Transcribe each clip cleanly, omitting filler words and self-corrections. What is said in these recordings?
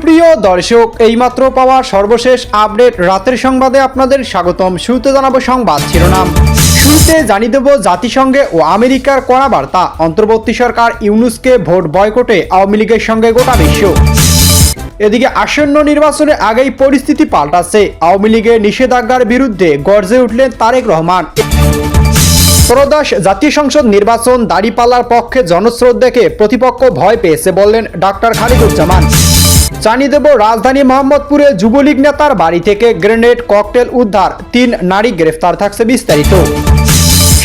সুপ্রিয় দর্শক, এইমাত্র পাওয়া সর্বশেষ আপডেট রাতের সংবাদে আপনাদের স্বাগতম। শুরুতে জানাবো সংবাদ শিরোনাম। শুরুতে জানিয়ে দেব জাতিসংঘে ও আমেরিকার কড়া বার্তা। অন্তর্বর্তী সরকার ইউনূসকে ভোট বয়কটে আওয়ামী লীগের সঙ্গে গোটা বিশ্ব। এদিকে আসন্ন নির্বাচনের আগেই পরিস্থিতি পাল্টাচ্ছে। আওয়ামী লীগের নিষেধাজ্ঞার বিরুদ্ধে গর্জে উঠলেন তারেক রহমান। ত্রয়োদশ জাতীয় সংসদ নির্বাচন, দাড়িপাল্লার পক্ষে জনস্রোত দেখে প্রতিপক্ষ ভয় পেয়েছে বললেন ডক্টর খালিদুজ্জামান। জানিয়ে দেব রাজধানী মোহাম্মদপুরে যুবলীগ নেতার বাড়ি থেকে গ্রেনেড ককটেল উদ্ধার, 3 নারী গ্রেফতার। থাকছে বিস্তারিত।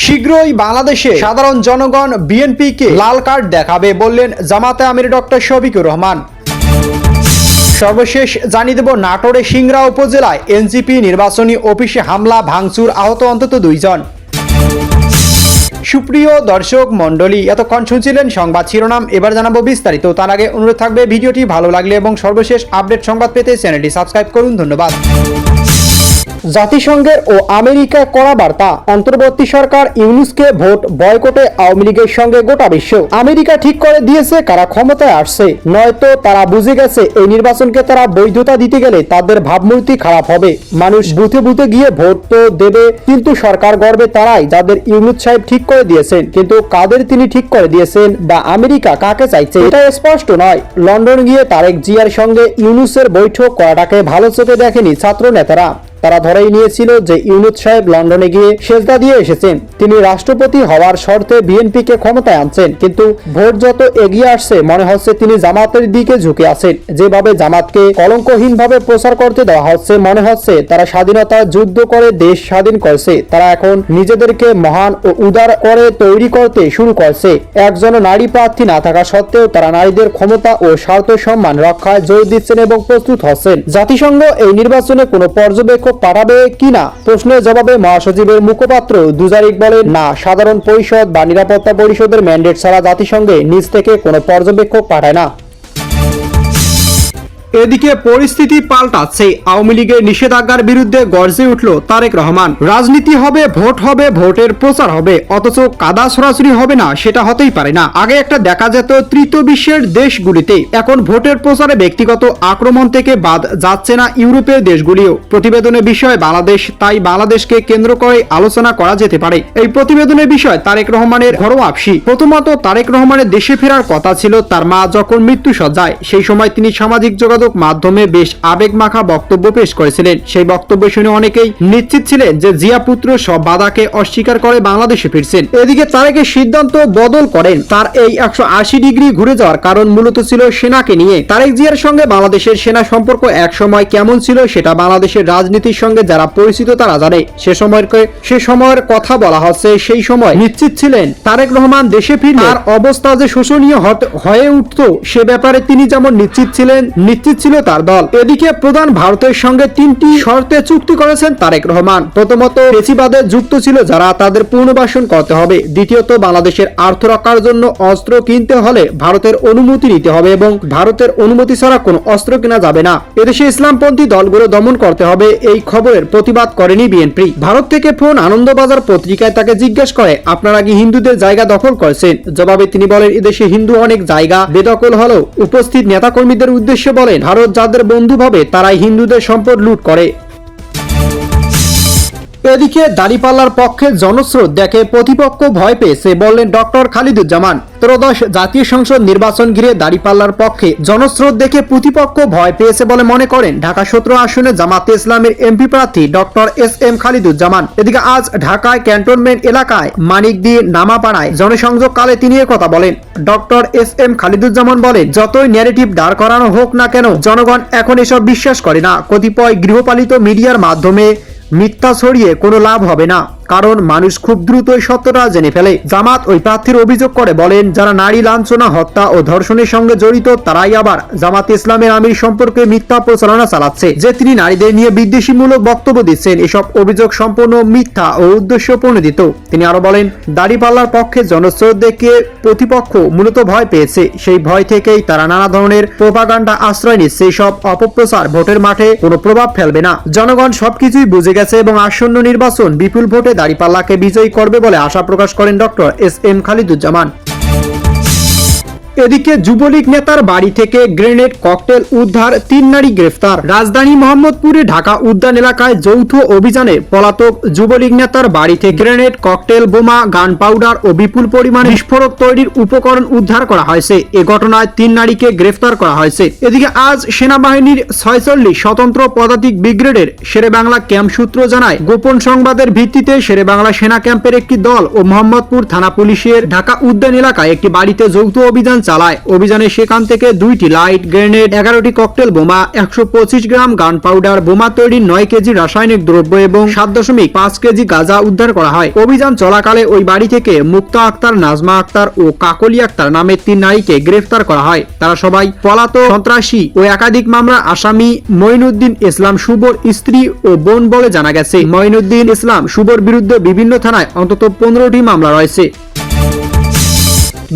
শীঘ্রই বাংলাদেশে সাধারণ জনগণ বিএনপিকে লাল কার্ড দেখাবে বললেন জামাতে আমির ডক্টর শফিকুর রহমান। সর্বশেষ জানিয়ে দেব নাটোরে সিংড়া উপজেলায় এনসিপি নির্বাচনী অফিসে হামলা, ভাঙচুর, আহত অন্তত 2 জন। সুপ্রিয় দর্শক মণ্ডলী, এতক্ষণ শুনছিলেন সংবাদ শিরোনাম, এবার জানাবো বিস্তারিত। তার আগে অনুরোধ থাকবে ভিডিওটি ভালো লাগলে এবং সর্বশেষ আপডেট সংবাদ পেতে চ্যানেলটি সাবস্ক্রাইব করুন। ধন্যবাদ। জাতিসংঘের ও আমেরিকার কড়া বার্তা। অন্তর্বর্তী সরকার ইউনূসকে ভোট বয়কটে আওয়ামী লীগের সঙ্গে গোটা বিশ্ব। আমেরিকা ঠিক করে দিয়েছে কারা ক্ষমতায় আসছে, নয়তো তারা বুঝে গেছে এই নির্বাচনকে তারা বৈধতা দিতে গেলে তাদের ভাবমূর্তি খারাপ হবে। মানুষ বুথে বুথে গিয়ে ভোট তো দেবে, কিন্তু সরকার গড়বে তারাই যাদের ইউনূস সাহেব ঠিক করে দিয়েছেন। কিন্তু কাদের তিনি ঠিক করে দিয়েছেন বা আমেরিকা কাকে চাইছে এটা স্পষ্ট নয়। লন্ডন গিয়ে তারেক জিয়ার সঙ্গে ইউনূসের বৈঠক করাটাকে ভালো চোখে দেখেনি ছাত্র নেতারা। তারা ধরেই নিয়েছিল যে ইউনূস সাহেব লন্ডনে গিয়ে সেজদা দিয়ে এসেছেন, তিনি রাষ্ট্রপতি হওয়ার শর্তে বিএনপিকে ক্ষমতায় আনছেন। কিন্তু ভোট যত এগিয়ে আসছে মনে হচ্ছে তিনি জামাতের দিকে ঝুঁকে আছেন। যেভাবে জামাতকে কলঙ্কহীনভাবে প্রচার করতে দেওয়া হচ্ছে, মনে হচ্ছে তারা স্বাধীনতা যুদ্ধ করে দেশ স্বাধীন করছে। তারা এখন নিজেদেরকে মহান ও উদার করে তৈরি করতে শুরু করছে। একজন নারী প্রার্থী না থাকা সত্ত্বেও তারা নারীদের ক্ষমতা ও স্বার্থ সম্মান রক্ষায় জোর দিচ্ছেন এবং প্রস্তুত হচ্ছেন। জাতিসংঘ এই নির্বাচনে কোনো পর্যবেক্ষক পাঠাবে কিনা প্রশ্নের জবাবে মহাসচিবের মুখপাত্র দুজারিক বলেন, না, সাধারণ পরিষদ বা নিরাপত্তা পরিষদের ম্যান্ডেট ছাড়া জাতিসংঘে নিজ থেকে কোনো পর্যবেক্ষক পাঠায় না। এদিকে পরিস্থিতি পাল্টাচ্ছে। আওয়ামী লীগের নিষেধাজ্ঞার বিরুদ্ধে গর্জে উঠল তারেক রহমান। রাজনীতি হবে, ভোট হবে, ভোটের প্রচার হবে, অথচ কাদা ছড়াছড়ি হবে না, সেটা হতেই পারে না। আগে একটা দেখা যেত তৃতীয় বিশ্বের দেশগুলিতে, এখন ভোটের প্রচারে ব্যক্তিগত আক্রমণ থেকে বাদ যাচ্ছে না ইউরোপীয় দেশগুলিও। প্রতিবেদনের বিষয় বাংলাদেশ, তাই বাংলাদেশকে কেন্দ্র করে আলোচনা করা যেতে পারে। এই প্রতিবেদনের বিষয় তারেক রহমানের ঘরোয়া আপসি। প্রথমত, তারেক রহমানের দেশে ফেরার কথা ছিল তার মা যখন মৃত্যুসজ্জায়। সেই সময় তিনি সামাজিক যোগাযোগ মাধ্যমে বেশ আবেগমাখা বক্তব্য পেশ করেছিলেন। সেই বক্তব্য শুনে অনেকেই নিশ্চিত ছিলেন যে জিয়া পুত্র সব বাধাকে অস্বীকার করে বাংলাদেশে ফিরছেন। এদিকে তারেকের সিদ্ধান্ত বদল করেন। তার এই 180 ডিগ্রি ঘুরে যাওয়ার কারণ মূলত ছিল সেনাকে নিয়ে। তারেক জিয়ার সঙ্গে বাংলাদেশের সেনা সম্পর্ক এক সময় কেমন ছিল সেটা বাংলাদেশের রাজনীতির সঙ্গে যারা পরিচিত তারা জানে। সে সময়ের কথা বলা হচ্ছে। সেই সময় নিশ্চিত ছিলেন তারেক রহমান দেশে ফিরলে তার অবস্থা যে শোষণীয় হয়ে উঠত, সে ব্যাপারে তিনি যেমন নিশ্চিত ছিল তার দল। এদিকে প্রধান ভারতের সঙ্গে 3টি শর্তে চুক্তি করেছেন তারেক রহমান। প্রথমত, ফেসিবাদে যুক্ত ছিল যারা তাদের পুনর্বাসন করতে হবে। দ্বিতীয়ত, বাংলাদেশের আত্মরক্ষার জন্য অস্ত্র কিনতে হলে ভারতের অনুমতি নিতে হবে এবং ভারতের অনুমতি ছাড়া কোনো অস্ত্র কেনা যাবে না। এদেশে ইসলামপন্থী দলগুলো দমন করতে হবে। এই খবরের প্রতিবাদ করেনি বিএনপি। ভারত থেকে ফোন আনন্দবাজার পত্রিকায় তাকে জিজ্ঞেস করে, আপনারা কি হিন্দুদের জায়গা দখল করেছেন? জবাবে তিনি বলেন, এদেশে হিন্দু অনেক জায়গা বেদখল হলেও উপস্থিত নেতাকর্মীদের উদ্দেশ্যে বলেন, ভারত যাদের বন্ধু ভাবে তারাই হিন্দুদের সম্পদ লুট করে। এদিকে দাড়িপাল্লার পক্ষে জনস্রোত দেখে প্রতিপক্ষ ভয় পেয়েছে বললেন ডক্টর খালিদুজ্জামান। ত্রয়োদশ জাতীয় সংসদ নির্বাচন ঘিরে দাড়িপাল্লার পক্ষে জনস্রোত দেখে প্রতিপক্ষ ভয় পেয়েছে বলে মনে করেন ঢাকা 17 আসনে জামাতে ইসলামের এমপি প্রার্থী ডক্টর এস.এম. খালিদুজ্জামান। এদিকে আজ ঢাকায় ক্যান্টনমেন্ট এলাকায় মানিকদি নামাপাড়ায় জনসংযোগকালে তিনি কথা বলেন। Doctor SM. খালিদুজ্জামান বলেন, যতই ন্যারেটিভ দাঁড় করানো হোক না কেন, জনগণ এখন এসব বিশ্বাস করে না। কতিপয় গৃহপালিত মিডিয়ার মাধ্যমে মিথ্যা ছড়িয়ে কোনো লাভ হবে না, কারণ মানুষ খুব দ্রুতই সত্যটা জেনে ফেলে। জামাত ওই প্রার্থীর অভিযোগ করে বলেন, যারা নারী লাঞ্ছনা, হত্যা ও ধর্ষণের সঙ্গে জড়িত তারাই আবার জামাত ইসলামের আমির সম্পর্কে মিথ্যা প্রচারণা চালাচ্ছে, যে তিনি নারীদের নিয়ে বিদ্বেষীমূলক বক্তব্য দিচ্ছেন। এসব অভিযোগ সম্পূর্ণ মিথ্যা ও উদ্দেশ্য প্রণোদিত। তিনি আরো বলেন, দাড়িপাল্লার পক্ষে জনস্রোত দেখে প্রতিপক্ষ মূলত ভয় পেয়েছে। সেই ভয় থেকেই তারা নানা ধরনের প্রোপাগান্ডা আশ্রয় নিচ্ছে। সব অপপ্রচার ভোটের মাঠে কোনো প্রভাব ফেলবে না। জনগণ সবকিছুই বুঝে গেছে এবং আসন্ন নির্বাচন বিপুল ভোটে দাড়িপাল্লাকে বিজয়ী করবে বলে আশা প্রকাশ করেন ডক্টর এস.এম. খালিদুজ্জামান। এদিকে যুবলীগ নেতার বাড়ি থেকে গ্রেনেড ককটেল উদ্ধার, 3 নারী গ্রেফতার। রাজধানী মোহাম্মদপুরে ঢাকা উদ্যান এলাকায় যৌথ অভিযানে পলাতক যুবলীগ নেতার বাড়ি থেকে গ্রেনেড ককটেল, বোমা, গান পাউডার ও বিপুল পরিমাণে বিস্ফোরক তৈরির উপকরণ উদ্ধার করা হয়েছে। এ ঘটনায় 3 নারীকে গ্রেফতার করা হয়েছে। এদিকে আজ সেনাবাহিনীর 46 স্বতন্ত্র পদাতিক ব্রিগেডের শেরেবাংলা ক্যাম্প সূত্র জানায়, গোপন সংবাদের ভিত্তিতে শেরেবাংলা সেনা ক্যাম্পের একটি দল ও মোহাম্মদপুর থানা পুলিশের ঢাকা উদ্যান এলাকায় একটি বাড়িতে যৌথ অভিযান চালায়। অভিযানে সেখান থেকে 2টি লাইট গ্রেনেড, 11টি ককটেল বোমা, 125 গ্রাম গান পাউডার, বোমা তৈরির 9 কেজি রাসায়নিক দ্রব্য এবং 7.5 কেজি গাঁজা উদ্ধার করা হয়। অভিযান চলাকালে ওই বাড়ি থেকে মুক্তা আক্তার, নাজমা আক্তার ও কাকলি আক্তার নামে 3 নারীকে গ্রেফতার করা হয়। তারা সবাই পলাতক সন্ত্রাসী ও একাধিক মামলার আসামি মঈনুদ্দিন ইসলাম শুভর স্ত্রী ও বোন বলে জানা গেছে। মঈনুদ্দিন ইসলাম শুভর বিরুদ্ধে বিভিন্ন থানায় অন্তত 15টি মামলা রয়েছে।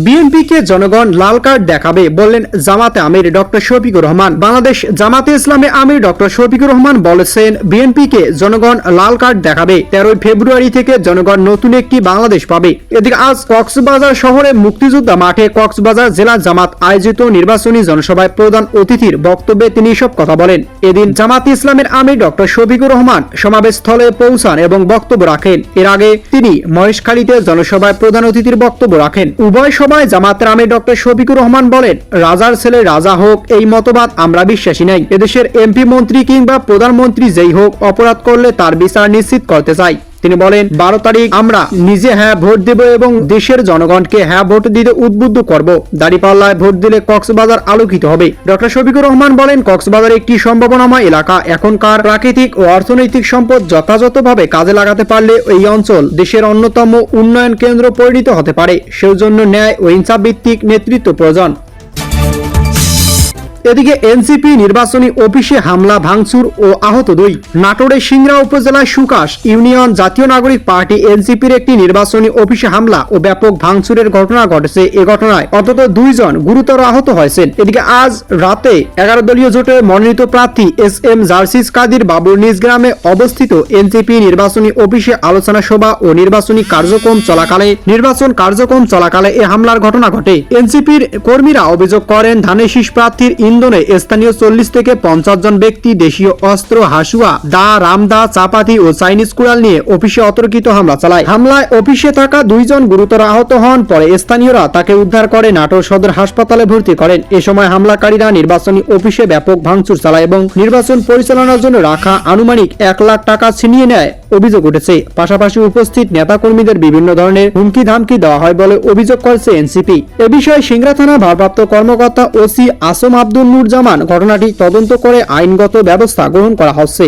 বিএনপিকে জনগণ লাল কার্ড দেখাবে বললেন জামাতে আমির ডক্টর শফিকুর রহমান। বাংলাদেশ জামাতে ইসলামে আমির ডক্টর শফিকুর রহমান বলেছেন, বিএনপিকে জনগণ লাল কার্ড দেখাবে। 13 ফেব্রুয়ারি থেকে জনগণ নতুন একটি বাংলাদেশ পাবে। এদিকে আজ কক্সবাজার শহরে মুক্তিযোদ্ধা মাঠে কক্সবাজার জেলা জামাত আয়োজিত নির্বাচনী জনসভায় প্রধান অতিথির বক্তব্যে তিনি এসব কথা বলেন। এদিন জামাতে ইসলামের আমির ডক্টর শফিকুর রহমান সমাবেশস্থলে পৌঁছান এবং বক্তব্য রাখেন। এর আগে তিনি মহেশখালীতে জনসভায় প্রধান অতিথির বক্তব্য রাখেন। উভয় সভায় জামাতের আমির ডক্টর শফিকুর রহমান বলেন, রাজার ছেলে রাজা হোক এই মতবাদ আমরা বিশ্বাসী নাই। এদেশের এমপি, মন্ত্রী কিংবা প্রধানমন্ত্রী যেই হোক, অপরাধ করলে তার বিচার নিশ্চিত করতে চাই। তিনি বলেন, 12 তারিখ আমরা নিজে হ্যাঁ ভোট দেব এবং দেশের জনগণকে হ্যাঁ ভোট দিতে উদ্বুদ্ধ করব। দাঁড়িপাল্লায় ভোট দিলে কক্সবাজার আলোকিত হবে। ডক্টর শফিকুর রহমান বলেন, কক্সবাজার একটি সম্ভাবনাময় এলাকা। এখনকার প্রাকৃতিক ও অর্থনৈতিক সম্পদ যথাযথভাবে কাজে লাগাতে পারলে এই অঞ্চল দেশের অন্যতম উন্নয়ন কেন্দ্র পরিণত হতে পারে। সেজন্য ন্যায় ও ইনসাফ ভিত্তিক নেতৃত্ব প্রয়োজন। এদিকে এনসিপি নির্বাচনী অফিসে হামলা, ভাঙচুর ও আহত 2। নাটোরের সিংড়া উপজেলার সুকাশ ইউনিয়ন জাতীয় নাগরিক পার্টি এনসিপির একটি নির্বাচনী অফিসে হামলা ও ব্যাপক ভাঙচুরের ঘটনা ঘটেছে। এ ঘটনায় অন্তত 2 জন গুরুতর আহত হয়েছেন। এদিকে আজ রাতে 11 দলীয় জোটের মনোনীত প্রার্থী SM জার্সিস কাদির বাবুর নিজ গ্রামে অবস্থিত এনসিপি নির্বাচনী অফিসে আলোচনা সভা ও নির্বাচনী কার্যক্রম চলাকালে এ হামলার ঘটনা ঘটে। এনসিপির কর্মীরা অভিযোগ করেন, ধানের শীষ প্রার্থীর ইন্ধনে স্থানীয় 40 থেকে 50 জন ব্যক্তি দেশীয় অস্ত্র, হাসুয়া, দা, রামদা, চাপাতি ও চাইনিজ কুড়াল নিয়ে অফিসে অতর্কিত হামলা চালায়। হামলায় অফিসে থাকা 2 জন গুরুতর আহত হন। পরে স্থানীয়রা তাকে উদ্ধার করে নাটোর সদর হাসপাতালে ভর্তি করেন। এ সময় হামলাকারীরা নির্বাচনী অফিসে ব্যাপক ভাঙচুর চালায় এবং নির্বাচন পরিচালনার জন্য রাখা আনুমানিক 1 লাখ টাকা ছিনিয়ে নেয় অভিযোগ উঠেছে। পাশাপাশি উপস্থিত নেতাকর্মীদের বিভিন্ন ধরনের হুমকি ধামকি দেওয়া হয় বলে অভিযোগ করেছে এনসিপি। এ বিষয়ে সিংড়া থানা ভারপ্রাপ্ত কর্মকর্তা ওসি আসম আব্দুল নূর জামান ঘটনাটি তদন্ত করে আইনগত ব্যবস্থা গ্রহণ করা হচ্ছে।